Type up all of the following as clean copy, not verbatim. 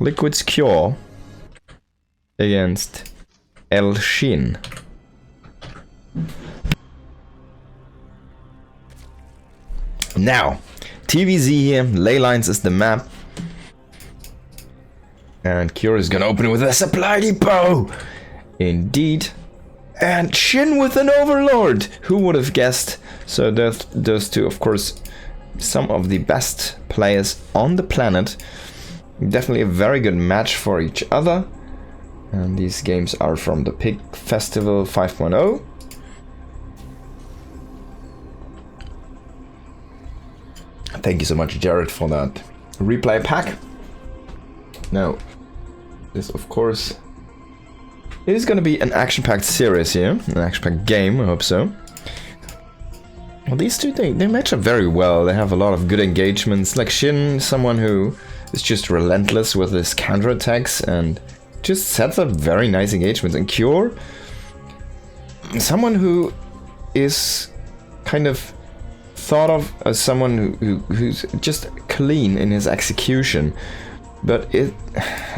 Liquid's Cure against SHIN. Now, TVZ here, Leylines is the map. And Cure is gonna open with a supply depot! Indeed. And SHIN with an Overlord! Who would have guessed? So those two, of course, some of the best players on the planet. Definitely a very good match for each other. And these games are from the Pig Festival 5.0. Thank you so much, Jared, for that replay pack. Now, this, of course, it is going to be an action-packed series here, an action-packed game, I hope so. Well, these two, they match up very well. They have a lot of good engagements. Like SHIN, someone who is just relentless with his counterattacks and just sets up very nice engagements. And Cure, someone who is kind of thought of as someone who's just clean in his execution. But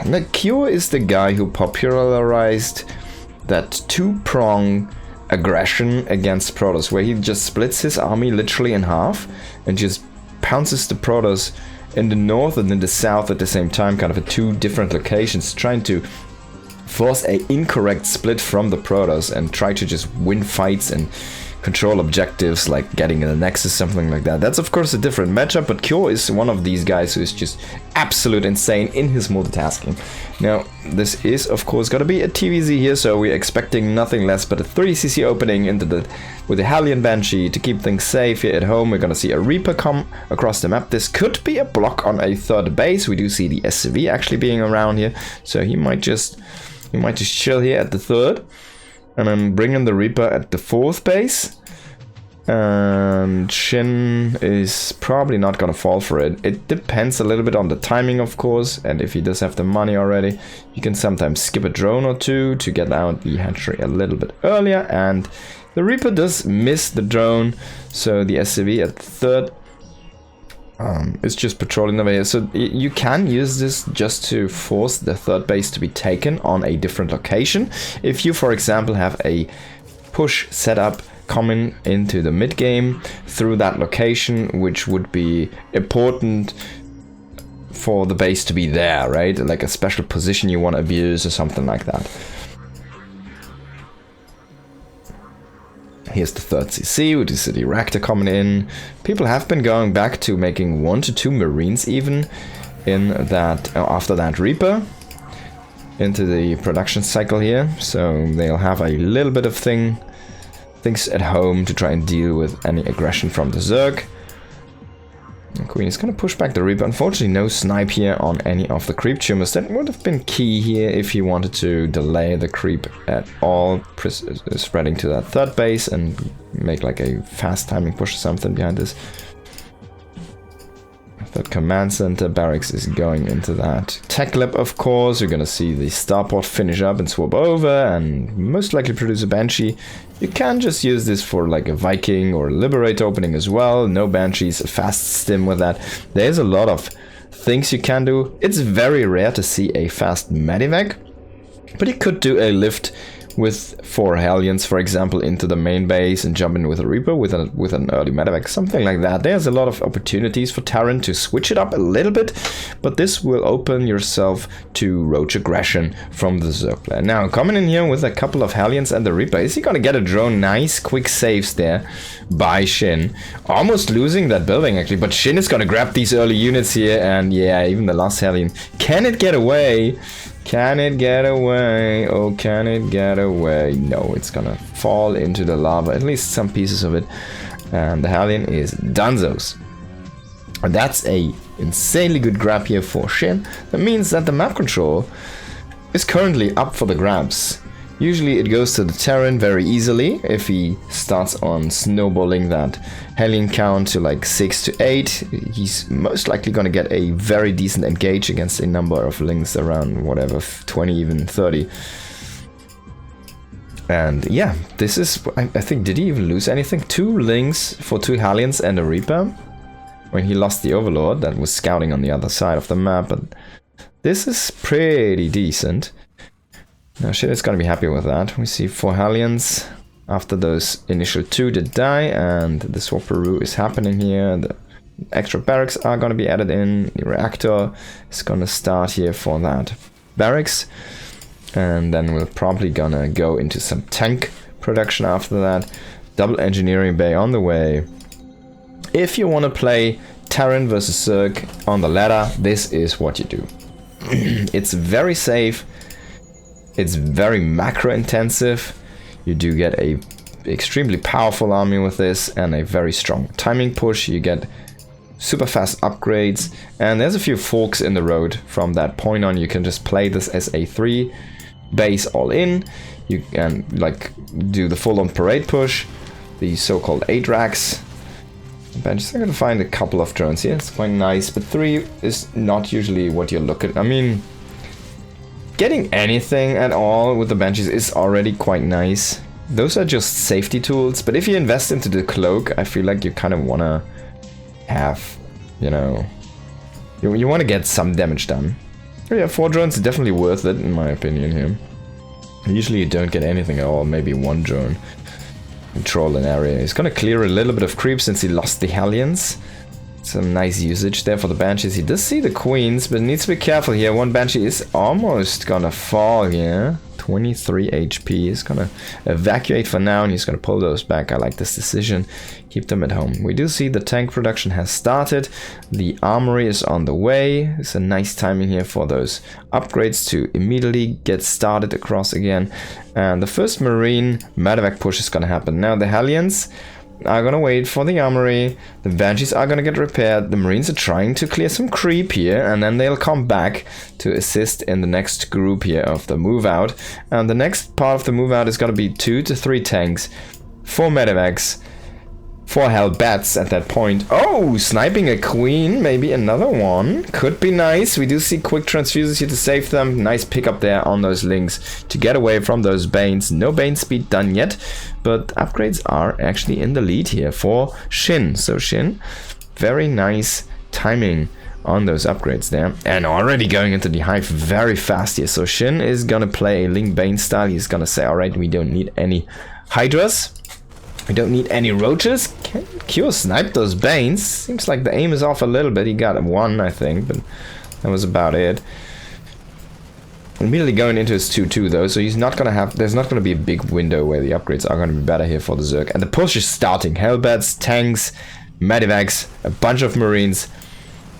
like Cure is the guy who popularized that two-prong aggression against Protoss, where he just splits his army literally in half and just pounces the Protoss in the north and in the south at the same time, kind of at two different locations, trying to force a incorrect split from the Protoss and try to just win fights and control objectives, like getting in the Nexus, something like that. That's of course a different matchup, but Cure is one of these guys who is just absolute insane in his multitasking. Now, this is of course gonna be a TVZ here, so we're expecting nothing less but a 30cc opening into with the Hellion Banshee to keep things safe here at home. We're gonna see a Reaper come across the map. This could be a block on a third base. We do see the SCV actually being around here, so he might just chill here at the third. And then bring in the Reaper at the fourth base. And SHIN is probably not gonna fall for it. It depends a little bit on the timing, of course, and if he does have the money already, you can sometimes skip a drone or two to get out the hatchery a little bit earlier. And the Reaper does miss the drone, so the SCV at the third is just patrolling over here. So you can use this just to force the third base to be taken on a different location. If you, for example, have a push setup coming into the mid game through that location, which would be important for the base to be there, right? Like a special position you want to abuse or something like that. Here's the third CC with the City Reactor coming in. People have been going back to making 1 to 2 Marines even in that after that Reaper into the production cycle here. So they'll have a little bit of things at home to try and deal with any aggression from the Zerg. The Queen is going to push back the Reaper. Unfortunately, no snipe here on any of the creep tumors. That would have been key here if you wanted to delay the creep at all, spreading to that third base and make like a fast timing push or something behind this. That command center barracks is going into that tech lab, of course. You're going to see the starport finish up and swap over and most likely produce a Banshee. You can just use this for like a Viking or Liberate opening as well. No Banshees, a fast stim with that. There's a lot of things you can do. It's very rare to see a fast Medivac, but you could do a lift with 4 Hellions, for example, into the main base and jump in with a Reaper with an early Medivac, something like that. There's a lot of opportunities for Terran to switch it up a little bit, but this will open yourself to roach aggression from the Zerg player. Now, coming in here with a couple of Hellions and the Reaper, is he gonna get a drone? Nice quick saves there by SHIN. Almost losing that building actually, but SHIN is gonna grab these early units here, and yeah, even the last Hellion. Can it get away? Can it get away? Oh, can it get away? No, it's gonna fall into the lava, at least some pieces of it. And the Hellion is Dunzos. And that's a insanely good grab here for SHIN. That means that the map control is currently up for the grabs. Usually it goes to the Terran very easily if he starts on snowballing that Hellion count to like 6 to 8. He's most likely going to get a very decent engage against a number of lings around whatever, 20, even 30. And yeah, this is, I think, did he even lose anything? 2 lings for 2 Hellions and a Reaper? When he lost the Overlord that was scouting on the other side of the map, but This is pretty decent. Now Shin is gonna be happy with that. We see 4 Hellions after those initial 2 did die, and the Swapperoo is happening here. The extra barracks are gonna be added in. The reactor is gonna start here for that barracks. And then we're probably gonna go into some tank production after that. Double engineering bay on the way. If you wanna play Terran versus Zerg on the ladder, this is what you do. It's very safe. It's very macro intensive. You do get a extremely powerful army with this and a very strong timing push. You get super fast upgrades, and there's a few forks in the road from that point on. You can just play this as a 3 base all in. You can like do the full on parade push, the so-called 8 racks. I'm just gonna find a couple of drones here. It's quite nice, but 3 is not usually what you look at. I mean, getting anything at all with the Banshees is already quite nice. Those are just safety tools, but if you invest into the cloak, I feel like you kind of want to have, you know, you want to get some damage done. But yeah, 4 drones is definitely worth it, in my opinion here. Usually you don't get anything at all, maybe 1 drone. Control an area. He's going to clear a little bit of creep since he lost the Hellions. Some nice usage there for the Banshees. He does see the Queens, but needs to be careful here. 1 Banshee is almost gonna fall here. 23 HP. He's gonna evacuate for now, and he's gonna pull those back. I like this decision. Keep them at home. We do see the tank production has started. The armory is on the way. It's a nice timing here for those upgrades to immediately get started across again. And the first Marine medevac push is gonna happen. Now the Hellions are gonna wait for the armory. The Banshees are gonna get repaired. The Marines are trying to clear some creep here, and then they'll come back to assist in the next group here of the move out. And the next part of the move out is gonna be 2 to 3 tanks, 4 medevacs, 4 Hellbats at that point. Oh, sniping a Queen, maybe another one. Could be nice. We do see quick transfuses here to save them. Nice pickup there on those links to get away from those Banes. No Bane speed done yet, but upgrades are actually in the lead here for Shin. So Shin, very nice timing on those upgrades there. And already going into the hive very fast here. So Shin is gonna play a Ling Bane style. He's gonna say, alright, we don't need any Hydras. We don't need any roaches. Can Cure snipe those Banes? Seems like the aim is off a little bit. He got 1, I think, but that was about it. Immediately going into his 2-2 though, so he's not gonna have. There's not gonna be a big window where the upgrades are gonna be better here for the Zerg. And the push is starting. Hellbats, tanks, medevacs, a bunch of Marines.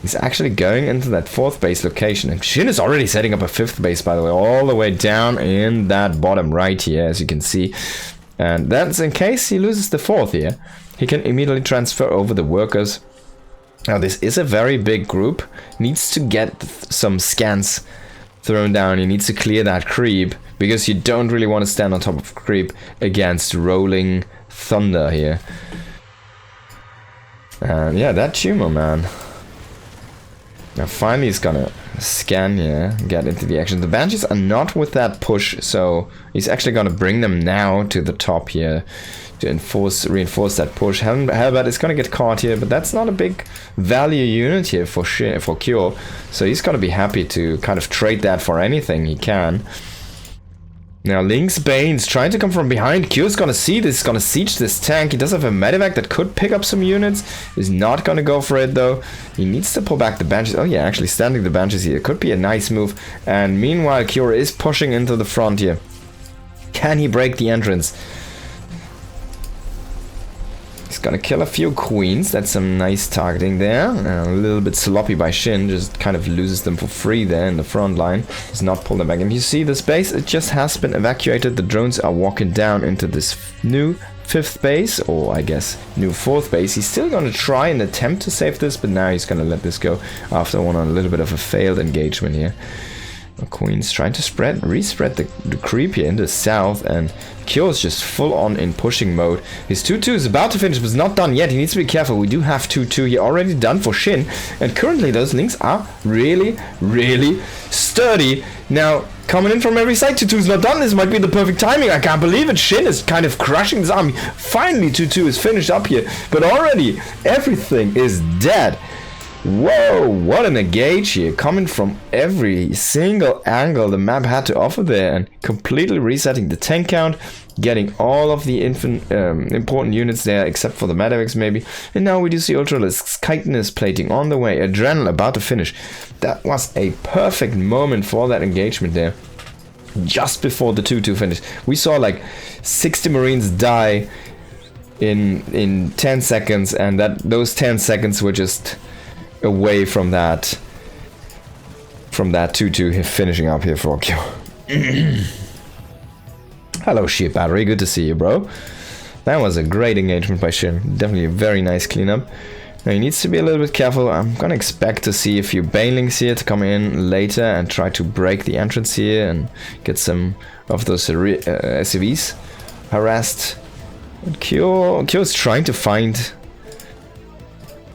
He's actually going into that 4th base location. And Shin is already setting up a 5th base, by the way, all the way down in that bottom right here, as you can see. And that's in case he loses the 4th here. He can immediately transfer over the workers. Now this is a very big group. Needs to get some scans thrown down. He needs to clear that creep, because you don't really want to stand on top of creep against rolling thunder here. And yeah, that tumor, man. Now finally he's gonna scan here, get into the action. The Banshees are not with that push, so he's actually gonna bring them now to the top here to reinforce that push. Hellbat is gonna get caught here, but that's not a big value unit here for Cure, so he's gonna be happy to kind of trade that for anything he can. Now Link's Bane's trying to come from behind. Cure's gonna see this, gonna siege this tank. He does have a medevac that could pick up some units. He's not gonna go for it though. He needs to pull back the Banshees. Oh yeah, actually standing the Banshees here could be a nice move. And meanwhile Cure is pushing into the front here. Can he break the entrance? He's gonna kill a few Queens. That's some nice targeting there. A little bit sloppy by Shin. Just kind of loses them for free there in the front line. Does not pull them back. And you see this base, it just has been evacuated. The drones are walking down into this new 5th base, or I guess new 4th base. He's still gonna try and attempt to save this, but now he's gonna let this go after a little bit of a failed engagement here. Queen's trying to re-spread the creep here in the south, and Cure's just full on in pushing mode. His 2-2 is about to finish, but it's not done yet. He needs to be careful. We do have 2-2 here already done for Shin, and currently those links are really, really sturdy. Now, coming in from every side, 2-2 is not done. This might be the perfect timing. I can't believe it. Shin is kind of crushing this army. Finally, 2-2 is finished up here, but already everything is dead. Whoa, what an engage here, coming from every single angle the map had to offer there, and completely resetting the tank count, getting all of the important units there, except for the Medivacs maybe. And now we do see Ultralisk's chitinous plating on the way, Adrenal about to finish. That was a perfect moment for that engagement there. Just before the 2-2 finish, we saw like 60 Marines die in 10 seconds, and those 10 seconds were just away from that 2-2 finishing up here for Q. Hello Ship Battery, good to see you, bro. That was a great engagement by Shin. Definitely a very nice cleanup. Now he needs to be a little bit careful. I'm gonna expect to see a few Banelings here to come in later and try to break the entrance here and get some of those SCVs harassed. Kyo's trying to find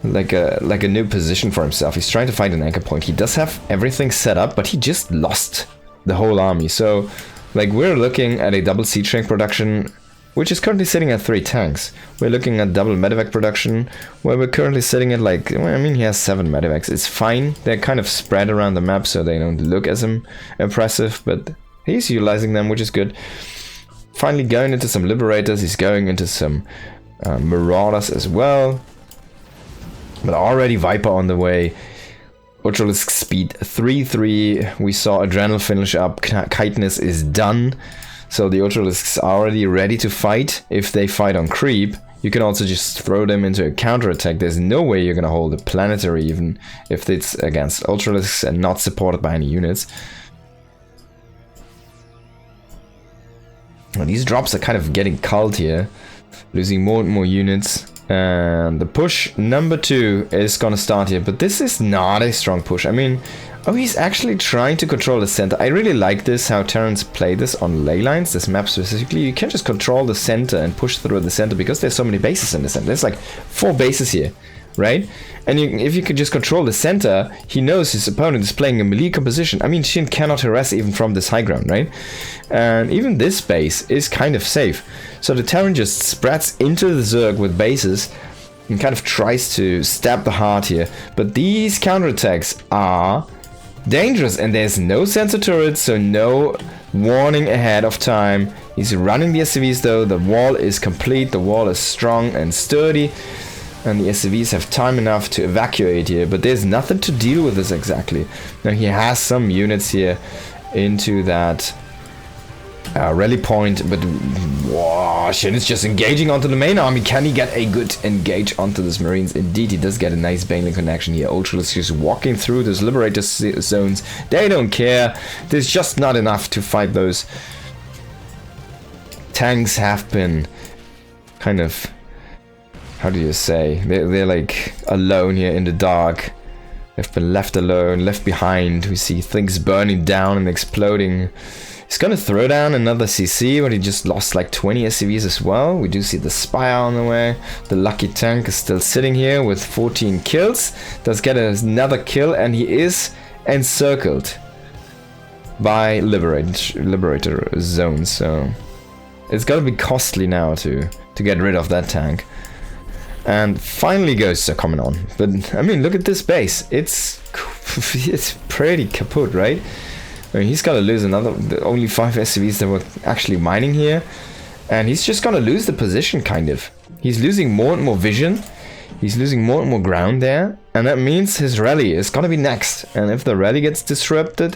like a new position for himself. He's trying to find an anchor point. He does have everything set up, but he just lost the whole army. So like we're looking at a double siege tank production, which is currently sitting at 3 tanks. We're looking at double medevac production, where we're currently sitting at like, well, I mean, he has 7 medevacs. It's fine. They're kind of spread around the map, so they don't look as impressive, but he's utilizing them, which is good. Finally going into some Liberators. He's going into some Marauders as well. But already Viper on the way. Ultralisk speed 3-3. We saw Adrenal finish up. Chitinous is done. So the Ultralisks are already ready to fight. If they fight on creep, you can also just throw them into a counterattack. There's no way you're gonna hold a planetary, even if it's against Ultralisks and not supported by any units. Well, these drops are kind of getting culled here. Losing more and more units. And the push number 2 is gonna start here, but this is not a strong push. I mean, oh, he's actually trying to control the center. I really like this, how Terrans play this on ley lines, this map specifically. You can just control the center and push through the center because there's so many bases in the center. There's like 4 bases here, right? And if you could just control the center, he knows his opponent is playing a melee composition. I mean, Shin cannot harass even from this high ground, right? And even this base is kind of safe. So the Terran just spreads into the Zerg with bases and kind of tries to stab the heart here. But these counterattacks are dangerous, and there's no sensor turret, so no warning ahead of time. He's running the SCVs though. The wall is complete, the wall is strong and sturdy, and the SCVs have time enough to evacuate here, but there's nothing to deal with this exactly. Now he has some units here into that rally point, but wow, Shin is just engaging onto the main army. Can he get a good engage onto this Marines? Indeed, he does get a nice Baneling connection here. Ultralisk just walking through those Liberator zones. They don't care. There's just not enough to fight those. Tanks have been kind of, how do you say, they're like alone here in the dark. They've been left alone, left behind. We see things burning down and exploding. He's gonna throw down another CC, but he just lost like 20 SCVs as well. We do see the Spire on the way. The Lucky Tank is still sitting here with 14 kills. Does get another kill, and he is encircled by Liberator zones. So it's gonna be costly now to get rid of that tank. And finally ghosts are coming on. But I mean, look at this base. It's pretty kaput, right? I mean, he's gonna lose only 5 SCVs that were actually mining here, and he's just gonna lose the position, kind of. He's losing more and more vision, he's losing more and more ground there, and that means his rally is gonna be next. And if the rally gets disrupted,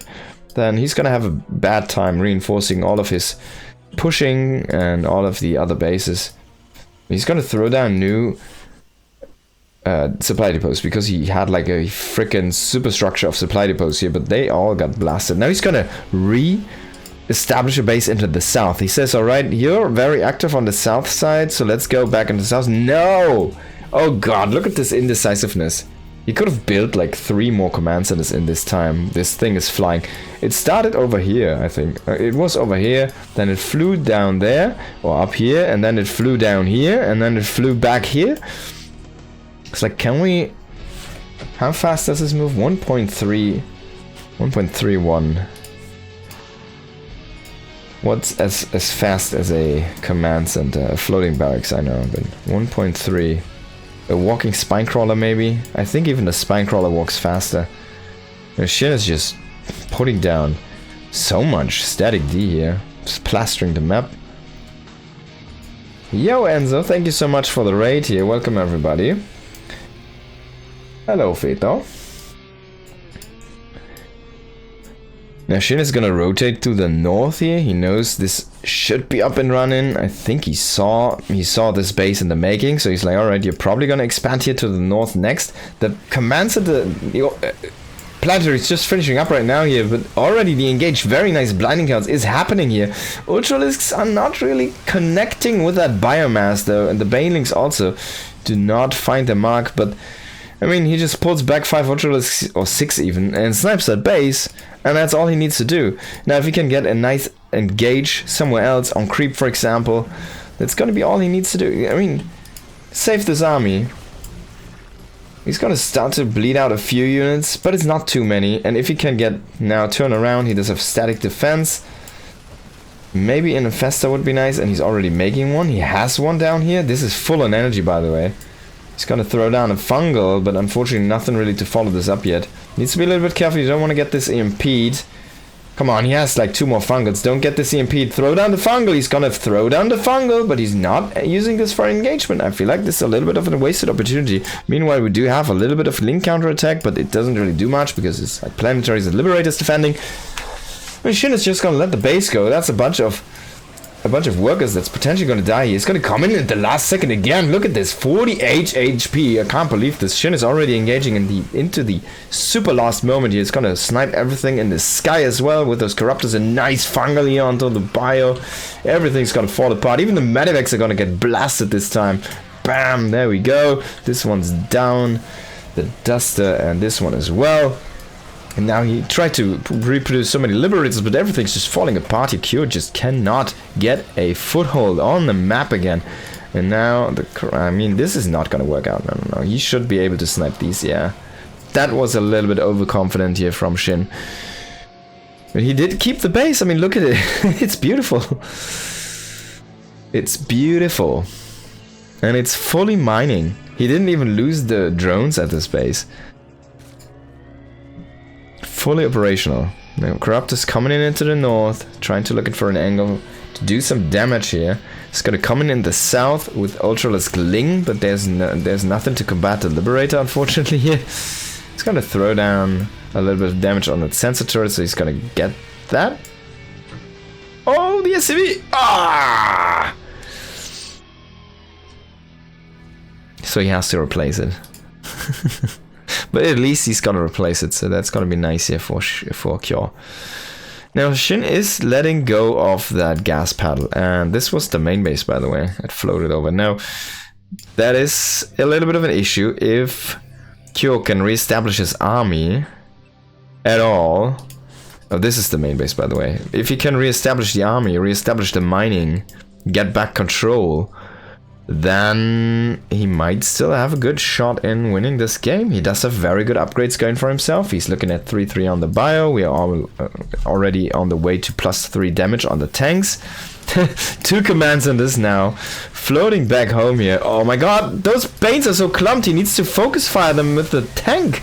then he's gonna have a bad time reinforcing all of his pushing and all of the other bases. He's gonna throw down new supply depots, because he had like a freaking superstructure of supply depots here, but they all got blasted. Now he's gonna re-establish a base into the south. He says, alright, you're very active on the south side, so let's go back into the south. No! Oh god, look at this indecisiveness. He could have built like 3 more command centers in this time. This thing is flying. It started over here, I think. It was over here, then it flew down there, or up here, and then it flew down here, and then it flew back here. It's like, can we... How fast does this move? 1.3... 1.31. What's as fast as a command center? A floating barracks, I know, but 1.3... A walking spine crawler maybe. I think even the spine crawler walks faster. SHIN is just putting down so much static D here. Just plastering the map. Yo Enzo, thank you so much for the raid here. Welcome everybody. Hello Feto. Now SHIN is gonna rotate to the north here. He knows this should be up and running. I think he saw this base in the making, so he's like, alright, you're probably gonna expand here to the north next. The commands at the planetary is just finishing up right now here, but already the engaged very nice blinding counts is happening here. Ultralisks are not really connecting with that biomass though, and the Banelings also do not find the mark, but I mean, he just pulls back 5 Ultralisks, or 6 even, and snipes that base, and that's all he needs to do. Now, if he can get a nice engage somewhere else, on creep for example, that's gonna be all he needs to do. I mean, save this army. He's gonna start to bleed out a few units, but it's not too many, and if he can get now turn around, he does have static defense. Maybe an Infestor would be nice, and he's already making one. He has one down here. This is full on energy, by the way. He's gonna throw down a fungal, but unfortunately nothing really to follow this up yet. Needs to be a little bit careful, you don't want to get this EMP'd. Come on, he has like 2 more fungals, don't get this EMP'd. Throw down the fungal, he's gonna throw down the fungal, but he's not using this for engagement. I feel like this is a little bit of a wasted opportunity. Meanwhile, we do have a little bit of link counter attack, but it doesn't really do much because it's like planetaries and liberators defending. I mean, SHIN is just gonna let the base go. That's a bunch of workers that's potentially going to die. He's going to come in at the last second again. Look at this, 48 HP. I can't believe this. SHIN is already engaging into the super last moment here. He's going to snipe everything in the sky as well with those corruptors. A nice fungal here onto the bio. Everything's going to fall apart. Even the medivacs are going to get blasted this time. Bam, there we go. This one's down. The duster and this one as well. And now he tried to reproduce so many liberators, but everything's just falling apart. Your Cure just cannot get a foothold on the map again. And now, I mean, this is not going to work out. No. He should be able to snipe these, yeah. That was a little bit overconfident here from SHIN. But he did keep the base. I mean, look at it. It's beautiful. It's beautiful. And it's fully mining. He didn't even lose the drones at this base. Fully operational. Now Corruptor's coming in into the north, trying to look for an angle to do some damage here. It's gonna come in the south with Ultralisk Ling, but there's nothing to combat the Liberator, unfortunately here. He's gonna throw down a little bit of damage on that sensor turret, so he's gonna get that. Oh, the SCV! Ah! So he has to replace it. But at least he's gonna replace it, so that's gonna be nice here for Cure. Now SHIN is letting go of that gas paddle, and this was the main base, by the way. It floated over. Now that is a little bit of an issue. If Cure can reestablish his army at all. Oh, this is the main base, by the way. If he can reestablish the army, reestablish the mining, get back control, then he might still have a good shot in winning this game. He does have very good upgrades going for himself. He's looking at 3-3 on the bio. We are already on the way to +3 damage on the tanks. 2 commands in this now. Floating back home here. Oh my god, those Banes are so clumped. He needs to focus fire them with the tank.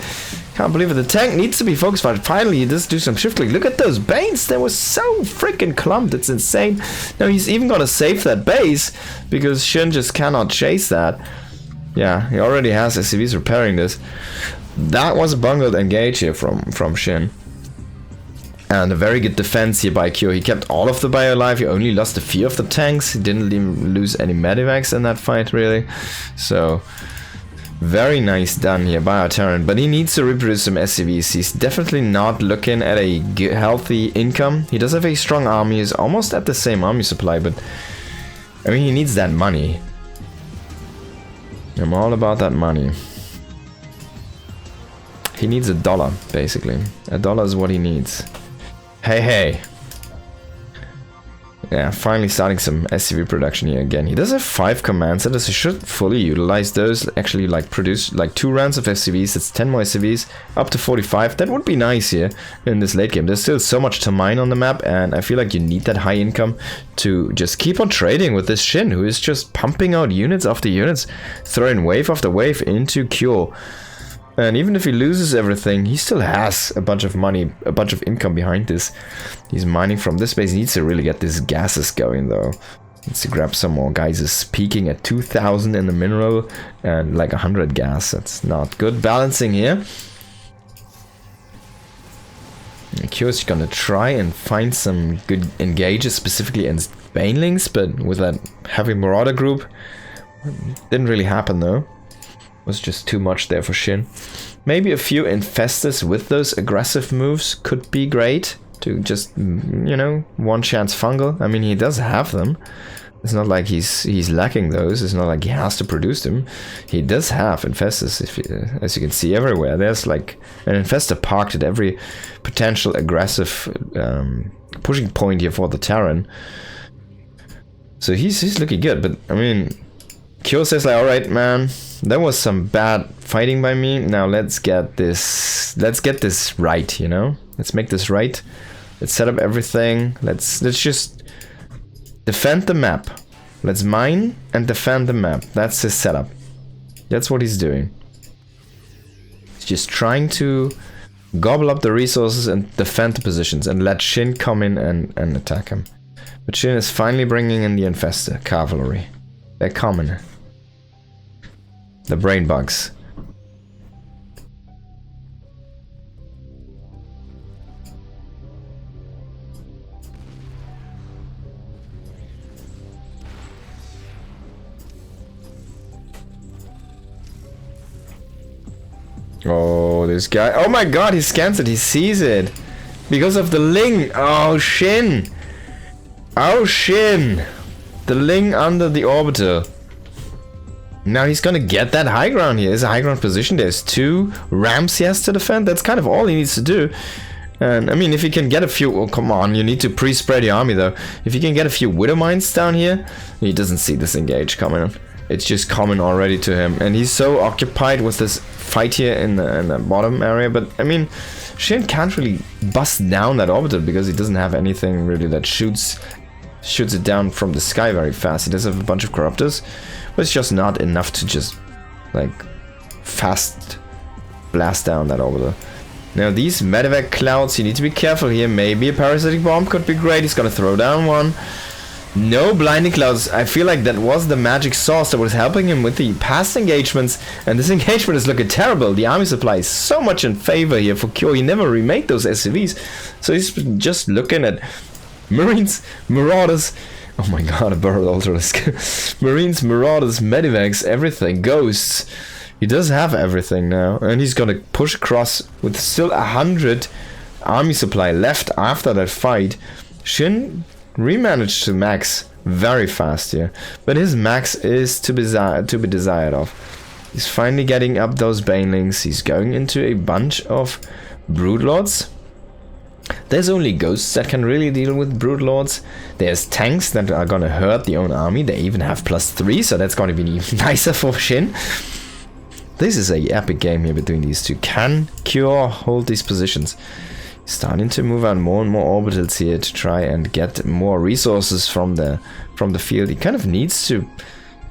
Can't believe it. The tank needs to be focus fired. Finally, he does do some shift click. Look at those Banes. They were so freaking clumped. It's insane. Now he's even gonna save that base because SHIN just cannot chase that. Yeah, he already has SCVs repairing this. That was a bungled engage here from SHIN. And a very good defense here by Cure. He kept all of the bio alive. He only lost a few of the tanks. He didn't even lose any medivacs in that fight, really. So, very nice done here by our Terran. But he needs to reproduce some SCVs. He's definitely not looking at a healthy income. He does have a strong army. He's almost at the same army supply, but I mean, he needs that money. I'm all about that money. He needs $1, basically. $1 is what he needs. Hey. Yeah, finally starting some SCV production here again. He does have 5 command centers. He should fully utilize those. Actually, like produce like 2 rounds of SCVs. It's 10 more SCVs, up to 45. That would be nice here in this late game. There's still so much to mine on the map, and I feel like you need that high income to just keep on trading with this Shin, who is just pumping out units after units, throwing wave after wave into Cure. And even if he loses everything, he still has a bunch of money, a bunch of income behind this. He's mining from this base. He needs to really get these gases going, though. Needs to grab some more guys. Is peaking at 2,000 in the mineral and like 100 gas. That's not good balancing here. Cure's gonna try and find some good engages, specifically in Banelings, but with that heavy Marauder group, didn't really happen though. Was just too much there for Shin. Maybe a few infestors with those aggressive moves could be great to just, you know, one chance fungal. I mean, he does have them. It's not like he's lacking those. It's not like he has to produce them. He does have infestors, as you can see everywhere. There's like an infestor parked at every potential aggressive pushing point here for the Terran. So he's looking good, but I mean, Cure says like, all right, man, that was some bad fighting by me. Now let's get this right, you know? Let's make this right. Let's set up everything. Let's just defend the map. Let's mine and defend the map. That's his setup. That's what he's doing. He's just trying to gobble up the resources and defend the positions and let Shin come in and attack him. But Shin is finally bringing in the infestor cavalry. They're coming. The brain bugs. Oh, this guy. Oh my god, he scans it. He sees it. Because of the Ling. Oh, Shin. Oh, Shin. The Ling under the orbital. Now he's gonna get that high ground here. It's a high ground position. There's 2 ramps he has to defend. That's kind of all he needs to do. And I mean, if he can get a few... Oh, come on. You need to pre-spread your army, though. If you can get a few Widow Mines down here... He doesn't see this engage coming. It's just coming already to him. And he's so occupied with this fight here in the bottom area. But, I mean, Shin can't really bust down that orbital because he doesn't have anything really that shoots it down from the sky very fast. He does have a bunch of corruptors, but it's just not enough to just like fast blast down that orbital. Now these medevac clouds, you need to be careful here. Maybe a parasitic bomb could be great. He's gonna throw down one. No blinding clouds. I feel like that was the magic sauce that was helping him with the past engagements, and this engagement is looking terrible. The army supply is so much in favor here for Cure. He never remade those SCVs, so he's just looking at Marines, Marauders, oh my god, a Burrowed Ultralisk. Marines, Marauders, Medivacs, everything, Ghosts. He does have everything now, and he's gonna push across with still 100 army supply left after that fight. Shin remanaged to max very fast here, but his max is to be desired of. He's finally getting up those Banelings. He's going into a bunch of Broodlords. There's only Ghosts that can really deal with Broodlords. There's tanks that are gonna hurt the own army. They even have +3, so that's gonna be even nicer for Shin. This is a epic game here between these two. Can Cure hold these positions? He's starting to move out more and more orbitals here to try and get more resources from the field. He kind of needs to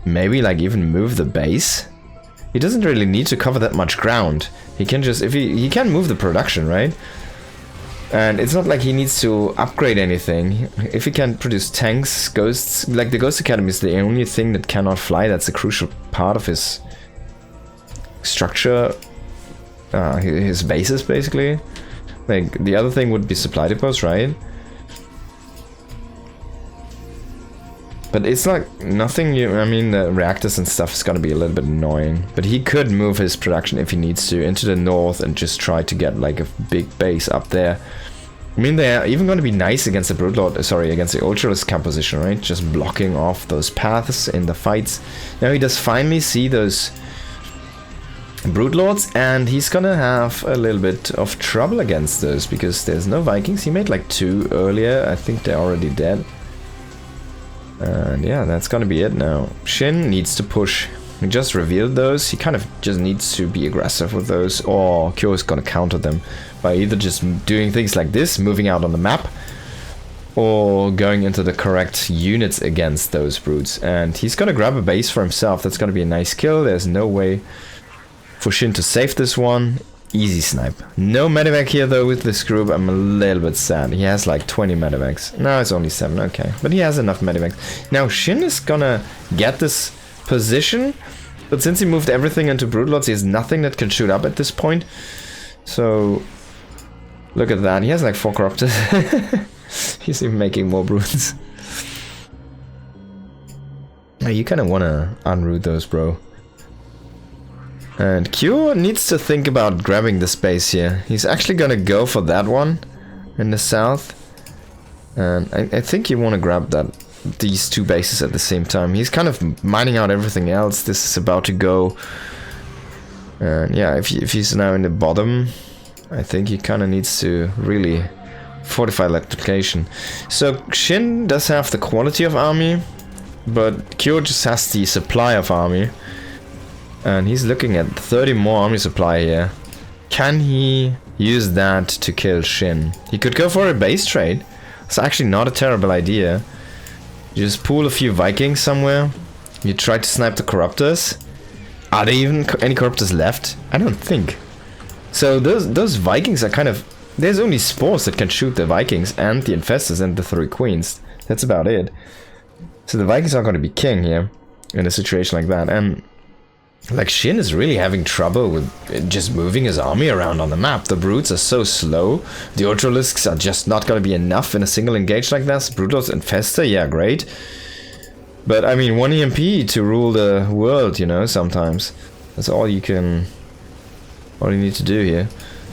maybe like even move the base. He doesn't really need to cover that much ground. He can just, if he can move the production, right? And it's not like he needs to upgrade anything. If he can produce tanks, Ghosts, like the Ghost Academy is the only thing that cannot fly. That's a crucial part of his structure, his bases basically. Like the other thing would be supply depots, right? But it's like nothing. I mean, the reactors and stuff is gonna be a little bit annoying. But he could move his production if he needs to into the north and just try to get like a big base up there. I mean, they're even going to be nice against the Broodlord, sorry, against the Ultralisk composition, right? Just blocking off those paths in the fights. Now he does finally see those Broodlords, and he's gonna have a little bit of trouble against those because there's no Vikings. He made like 2 earlier. I think they're already dead. And yeah, that's gonna be it now. SHIN needs to push. We just revealed those. He kind of just needs to be aggressive with those, or Cure is gonna counter them by either just doing things like this, moving out on the map, or going into the correct units against those brutes. And he's gonna grab a base for himself. That's gonna be a nice kill. There's no way for SHIN to save this one. Easy snipe. No medevac here though with this group. I'm a little bit sad. He has like 20 medevacs. No, it's only 7. Okay. But he has enough medevacs. Now SHIN is gonna get this position. But since he moved everything into Broodlords, he has nothing that can shoot up at this point. So look at that. He has like 4 corruptors. He's even making more brutes. You kind of want to unroot those, bro. And Cure needs to think about grabbing the space here. He's actually gonna go for that one in the south. And I think you want to grab these 2 bases at the same time. He's kind of mining out everything else. This is about to go. And yeah, if he's now in the bottom, I think he kind of needs to really fortify that location. So SHIN does have the quality of army, but Cure just has the supply of army. And he's looking at 30 more army supply here. Can he use that to kill SHIN? He could go for a base trade. It's actually not a terrible idea. You just pool a few Vikings somewhere. You try to snipe the corruptors. Are there even any corruptors left? I don't think. So those Vikings are kind of... There's only spores that can shoot the Vikings and the infestors and the 3 queens. That's about it. So the Vikings are going to be king here in a situation like that. And like SHIN is really having trouble with just moving his army around on the map. The brutes are so slow. The Ultralisks are just not going to be enough in a single engage like this. Broodlords Infestor, yeah, great. But I mean, 1 EMP to rule the world, you know, sometimes. That's all you need to do here.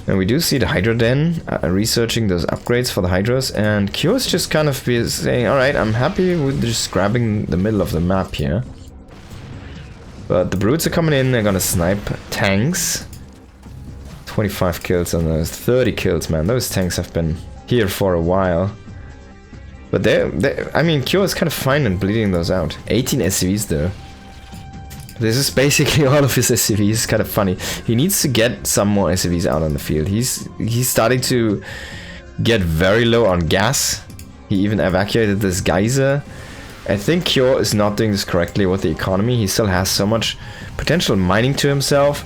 And we do see the Hydra Den researching those upgrades for the Hydras. And Cure's just kind of saying, alright, I'm happy with just grabbing the middle of the map here. But the brutes are coming in, they're gonna snipe tanks. 25 kills on those, 30 kills, man. Those tanks have been here for a while. But I mean, Cure is kind of fine in bleeding those out. 18 SCVs though. This is basically all of his SCVs. It's kind of funny. He needs to get some more SCVs out on the field. He's starting to get very low on gas. He even evacuated this geyser. I think Cure is not doing this correctly with the economy. He still has so much potential mining to himself.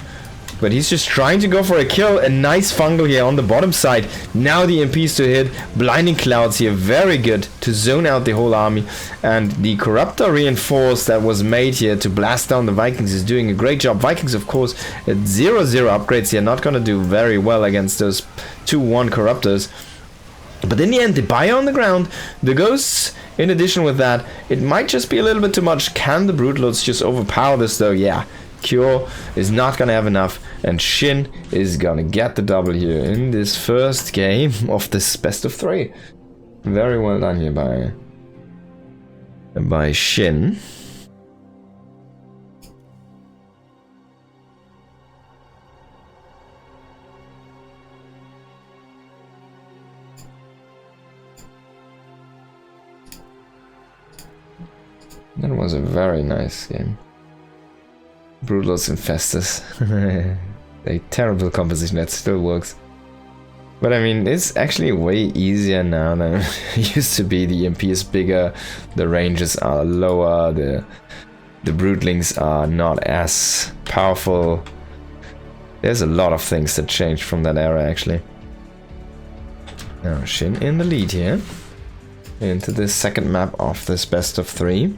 But he's just trying to go for a kill. A nice fungal here on the bottom side. Now the MPs to hit. Blinding Clouds here. Very good to zone out the whole army. And the Corruptor reinforced that was made here to blast down the Vikings is doing a great job. Vikings, of course, at 0-0 upgrades here. Not going to do very well against those 2-1 Corruptors. But in the end, the Bio on the ground, the Ghosts, in addition with that, it might just be a little bit too much. Can the Broodlords just overpower this though? Yeah, Cure is not gonna have enough, and SHIN is gonna get the W in this first game of this best of 3. Very well done here by SHIN. That was a very nice game. Broodlords Infestors. A terrible composition that still works. But I mean, it's actually way easier now than it used to be. The EMP is bigger, the ranges are lower, the Broodlings are not as powerful. There's a lot of things that changed from that era actually. Now SHIN in the lead here. Into the second map of this best of 3.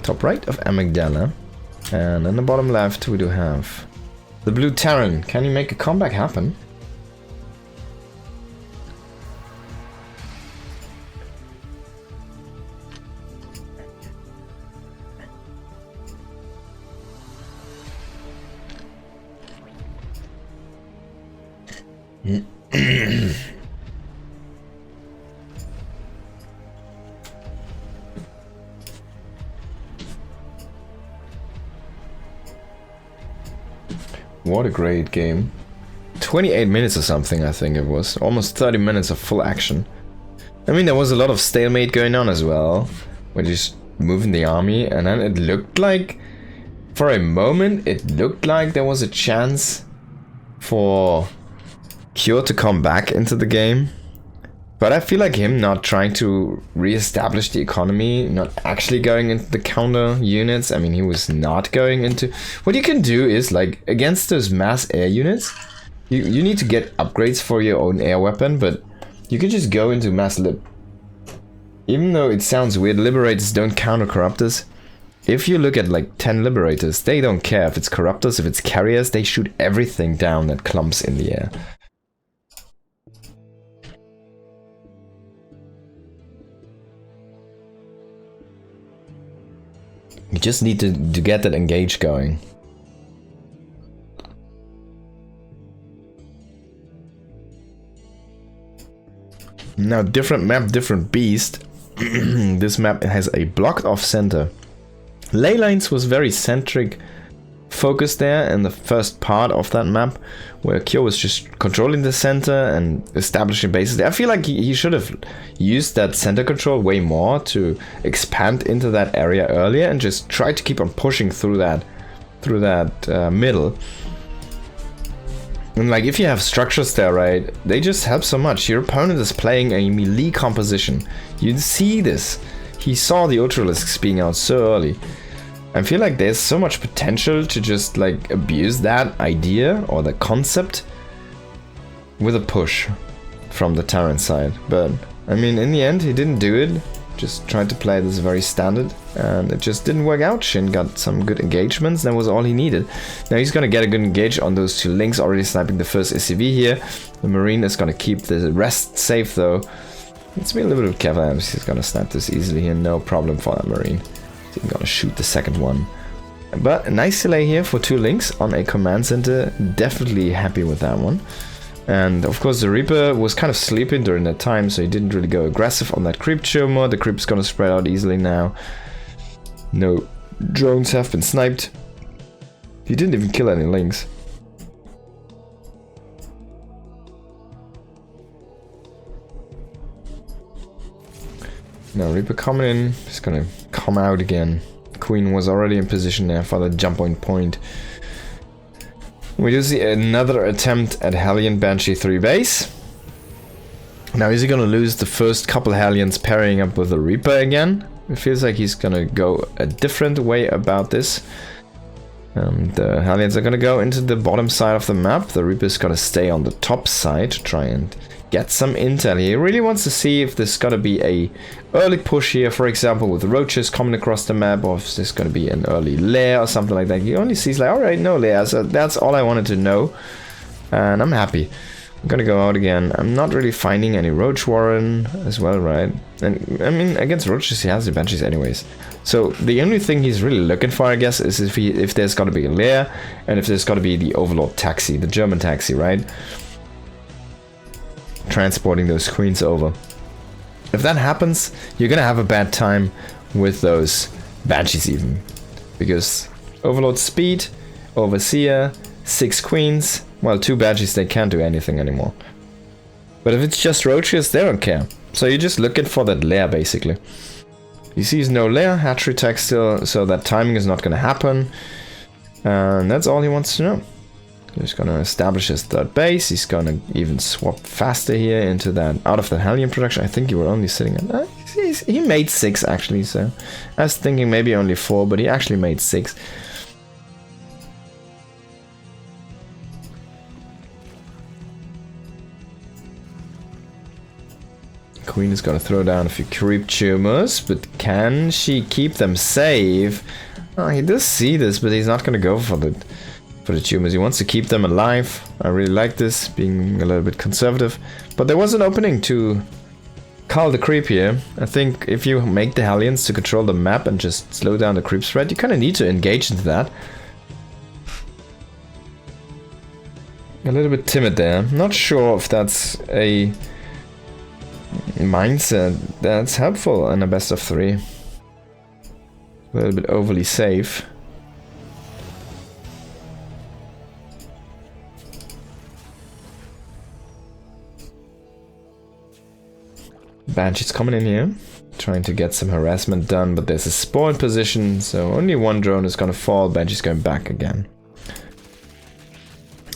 Top right of Amygdala. And in the bottom left we do have the Blue Terran. Can you make a comeback happen? What a great game. 28 minutes or something, I think it was. Almost 30 minutes of full action. I mean, there was a lot of stalemate going on as well. We're just moving the army, and then it looked like, for a moment, it looked like there was a chance for Cure to come back into the game. But I feel like him not trying to re-establish the economy, not actually going into the counter units. I mean, he was not going into... What you can do is, like, against those mass air units, you need to get upgrades for your own air weapon, but you can just go into mass lib. Even though it sounds weird, liberators don't counter corruptors. If you look at, like, 10 liberators, they don't care if it's corruptors, if it's carriers, they shoot everything down that clumps in the air. You just need to get that engage going. Now, different map, different beast. This map has a blocked off center. Ley lines was very centric focus there in the first part of that map, where Cure was just controlling the center and establishing bases there. I feel like he should have used that center control way more to expand into that area earlier and just try to keep on pushing through that middle. And like, if you have structures there, right, they just help so much. Your opponent is playing a melee composition. You see this. He saw the Ultralisks being out so early. I feel like there's so much potential to just like abuse that idea or the concept with a push from the Terran side. But I mean, in the end, he didn't do it. Just tried to play this very standard, and it just didn't work out. Shin got some good engagements. That was all he needed. Now he's gonna get a good engage on those two links, already sniping the first SCV here. The Marine is gonna keep the rest safe though. Let's be a little bit careful. He's gonna snap this easily here, no problem for that Marine. He's gonna shoot the second one. But a nice delay here for two links on a command center. Definitely happy with that one. And of course the Reaper was kind of sleeping during that time, so he didn't really go aggressive on that creep tumor. The creep's gonna spread out easily now. No drones have been sniped. He didn't even kill any links. Now Reaper coming in, he's gonna come out again. Queen was already in position there for the jump on point. We do see another attempt at Hellion Banshee 3 base. Now is he gonna lose the first couple Hellions pairing up with the Reaper again? It feels like he's gonna go a different way about this. The Hellions are gonna go into the bottom side of the map. The Reaper is gonna stay on the top side to try and get some intel. He really wants to see if there's gonna be a early push here, for example, with roaches coming across the map, or if there's gonna be an early lair or something like that. He only sees like, alright, no lair, so that's all I wanted to know. And I'm happy. I'm gonna go out again. I'm not really finding any roach warren as well, right? And I mean, against roaches he has the banshees anyways. So the only thing he's really looking for, I guess, is if there's gotta be a lair, and if there's gotta be the Overlord taxi, the German taxi, right? Transporting those queens over. If that happens, you're gonna have a bad time with those banshees even, because Overlord speed, Overseer, 6 queens, well, 2 banshees, they can't do anything anymore. But if it's just roaches, they don't care. So you're just looking for that lair basically. He sees no lair, hatchery tech still, so that timing is not gonna happen, and that's all he wants to know. He's gonna establish his third base. He's gonna even swap faster here into that, out of the Hellion production. I think you were only sitting at, he made 6 actually, so I was thinking maybe only 4, but he actually made 6. Queen is gonna throw down a few creep tumors, but can she keep them safe? Oh, he does see this, but he's not gonna go for the tumors. He wants to keep them alive. I really like this, being a little bit conservative. But there was an opening to call the creep here. I think if you make the Hellions to control the map and just slow down the creep spread, you kind of need to engage into that. A little bit timid there. Not sure if that's a mindset that's helpful in a best of 3. A little bit overly safe. Banshee's coming in here trying to get some harassment done, but there's a spawn position, so only one drone is gonna fall. Banshee's going back again.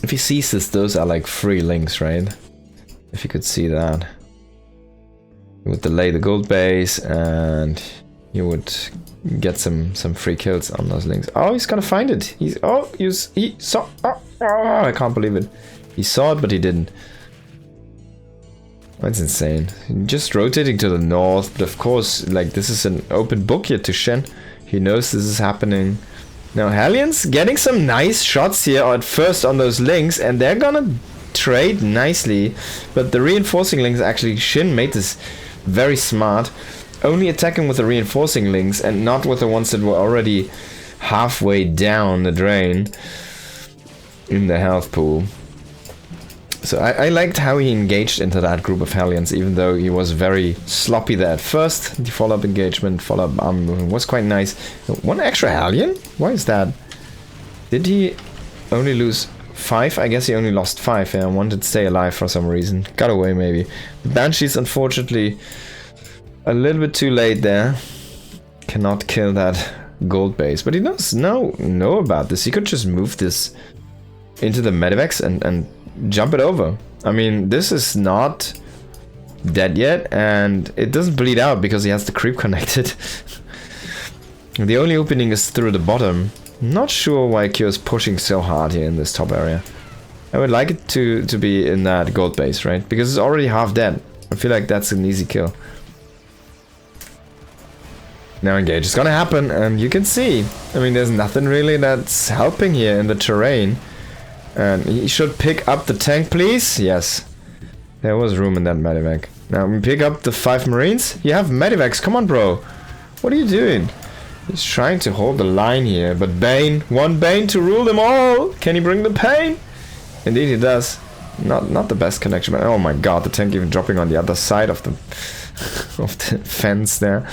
If he sees this, those are like free links, right? If you could see that. You would delay the gold base, and you would get some free kills on those links. Oh, he's gonna find it. He saw. Oh, I can't believe it. He saw it, but he didn't. That's insane. Just rotating to the north, but of course, like, this is an open book here to SHIN. He knows this is happening. Now, Hellions getting some nice shots here at first on those links, and they're gonna trade nicely. But the reinforcing links, actually, SHIN made this very smart. Only attacking with the reinforcing links and not with the ones that were already halfway down the drain in the health pool. So I liked how he engaged into that group of Hellions, even though he was very sloppy there at first. The follow-up engagement, follow-up army movement was quite nice. One extra Hellion? Why is that? Did he only lose 5? I guess he only lost 5. Yeah, wanted to stay alive for some reason. Got away maybe. The Banshee's unfortunately a little bit too late there. Cannot kill that gold base. But he does know about this. He could just move this into the medevacs and jump it over. I mean, this is not dead yet, and it doesn't bleed out because he has the creep connected. The only opening is through the bottom. Not sure why Cure is pushing so hard here in this top area. I would like it to be in that gold base, right? Because it's already half dead. I feel like that's an easy kill. Now engage is gonna happen, and you can see, I mean, there's nothing really that's helping here in the terrain. And he should pick up the tank, please. Yes. There was room in that medevac. Now, we pick up the 5 Marines. You have medevacs. Come on, bro. What are you doing? He's trying to hold the line here. But Bane. One Bane to rule them all. Can he bring the pain? Indeed, he does. Not the best connection. But oh my god, the tank even dropping on the other side of the, of the fence there.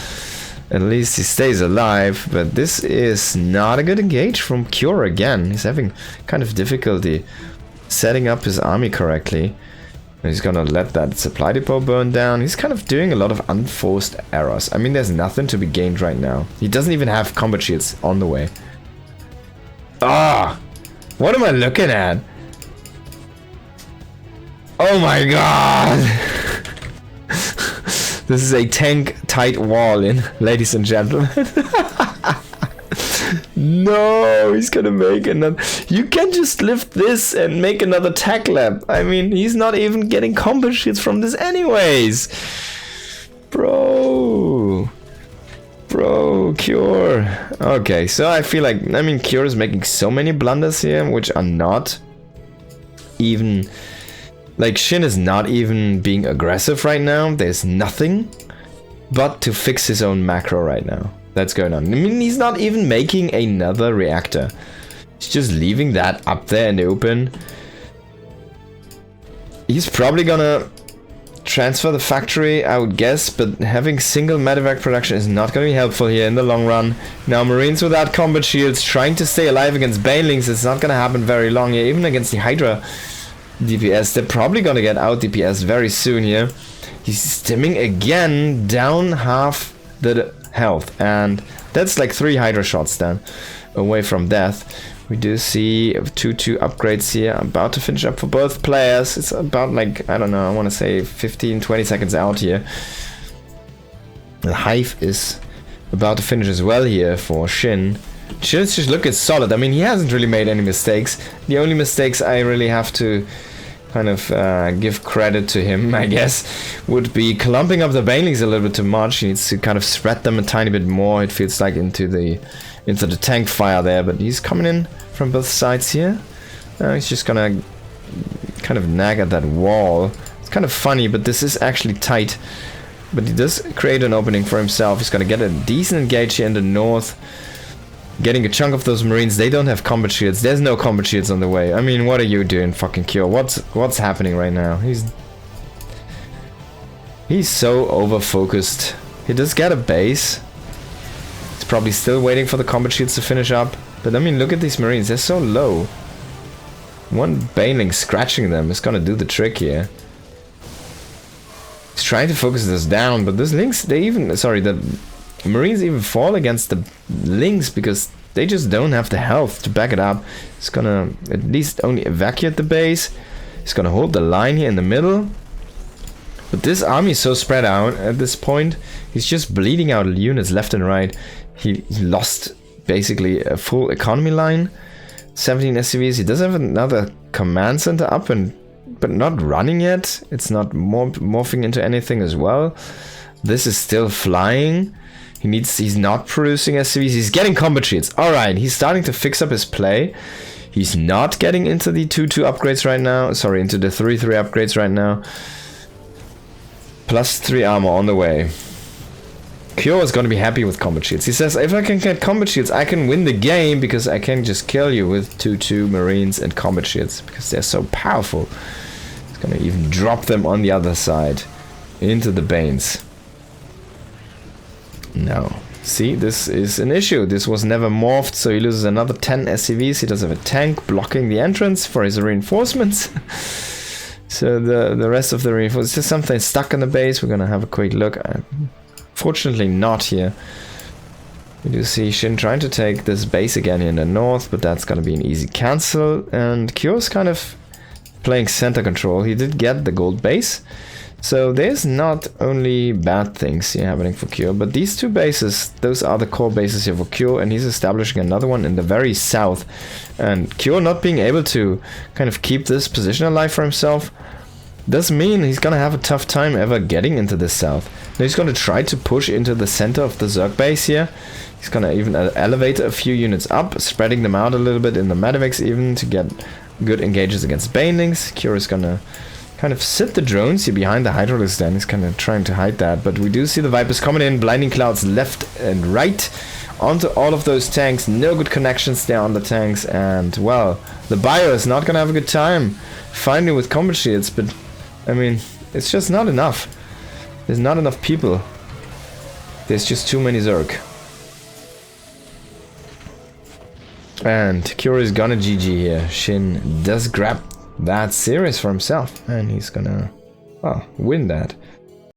At least he stays alive, but this is not a good engage from Cure again. He's having kind of difficulty setting up his army correctly. He's gonna let that supply depot burn down. He's kind of doing a lot of unforced errors. I mean, there's nothing to be gained right now. He doesn't even have combat shields on the way. Ah! What am I looking at? Oh my god! This is a tank-tight wall in, ladies and gentlemen. No, he's gonna make another... You can just lift this and make another tack lab. I mean, he's not even getting combat shields from this anyways. Bro, Cure. Okay, so I feel like... I mean, Cure is making so many blunders here, which are not even... Like, SHIN is not even being aggressive right now. There's nothing but to fix his own macro right now. That's going on. I mean, he's not even making another reactor. He's just leaving that up there in the open. He's probably gonna transfer the factory, I would guess, but having single medevac production is not gonna be helpful here in the long run. Now, Marines without combat shields trying to stay alive against Banelings. It's not gonna happen very long here, even against the Hydra DPS. They're probably gonna get out DPS very soon here. He's stimming again, down half the health, and that's like 3 Hydra shots then away from death. We do see 2 upgrades here, about to finish up for both players. It's about like, I don't know, I want to say 15-20 seconds out here. The Hive is about to finish as well here for SHIN. SHIN's just looking solid. I mean, he hasn't really made any mistakes. The only mistakes I really have to kind of give credit to him, I guess, would be clumping up the Banelings a little bit too much. He needs to kind of spread them a tiny bit more, it feels like, into the tank fire there. But he's coming in from both sides here. He's just gonna kind of nag at that wall. It's kind of funny, but this is actually tight. But he does create an opening for himself. He's gonna get a decent engage here in the north. Getting a chunk of those Marines. They don't have combat shields. There's no combat shields on the way. I mean, what are you doing, fucking Cure? What's happening right now? He's so over-focused. He does get a base. He's probably still waiting for the combat shields to finish up. But I mean, look at these Marines. They're so low. One Baneling scratching them is gonna do the trick here. He's trying to focus this down, but those Lings, they even... Sorry, the Marines even fall against the Lings because they just don't have the health to back it up. He's gonna at least only evacuate the base. He's gonna hold the line here in the middle. But this army is so spread out at this point. He's just bleeding out units left and right. He lost basically a full economy line. 17 SCVs. He does have another command center up but not running yet. It's not morphing into anything as well. This is still flying. He's not producing SCVs. He's getting combat shields. Alright, he's starting to fix up his play. He's not getting into the 2-2 upgrades right now. Sorry, into the 3-3 upgrades right now. +3 armor on the way. Cure is going to be happy with combat shields. He says, if I can get combat shields, I can win the game because I can just kill you with 2-2 Marines and combat shields because they're so powerful. He's going to even drop them on the other side into the Banes. No. See, this is an issue. This was never morphed, so he loses another 10 SCVs. He does have a tank blocking the entrance for his reinforcements. So the rest of the reinforcements, there's something stuck in the base. We're gonna have a quick look. Fortunately not here. We do see Shin trying to take this base again in the north, but that's gonna be an easy cancel. And Kyo's kind of playing center control. He did get the gold base. So there's not only bad things here happening for Kyo, but these two bases, those are the core bases here for Kyo, and he's establishing another one in the very south. And Kyo not being able to kind of keep this position alive for himself does mean he's gonna have a tough time ever getting into the south. Now he's gonna try to push into the center of the Zerg base here. He's gonna even elevate a few units up, spreading them out a little bit in the Medivacs even to get good engages against Banelings. Kyo is gonna kind of sit the drones here behind the hydraulic stand. He's kind of trying to hide that, but we do see the Vipers coming in, blinding clouds left and right onto all of those tanks. No good connections there on the tanks, and well, the Bio is not gonna have a good time finally with combat shields, but I mean, it's just not enough. There's not enough people. There's just too many Zerg. And Cure is gonna GG here. Shin does grab that series for himself, and he's gonna, well, win that.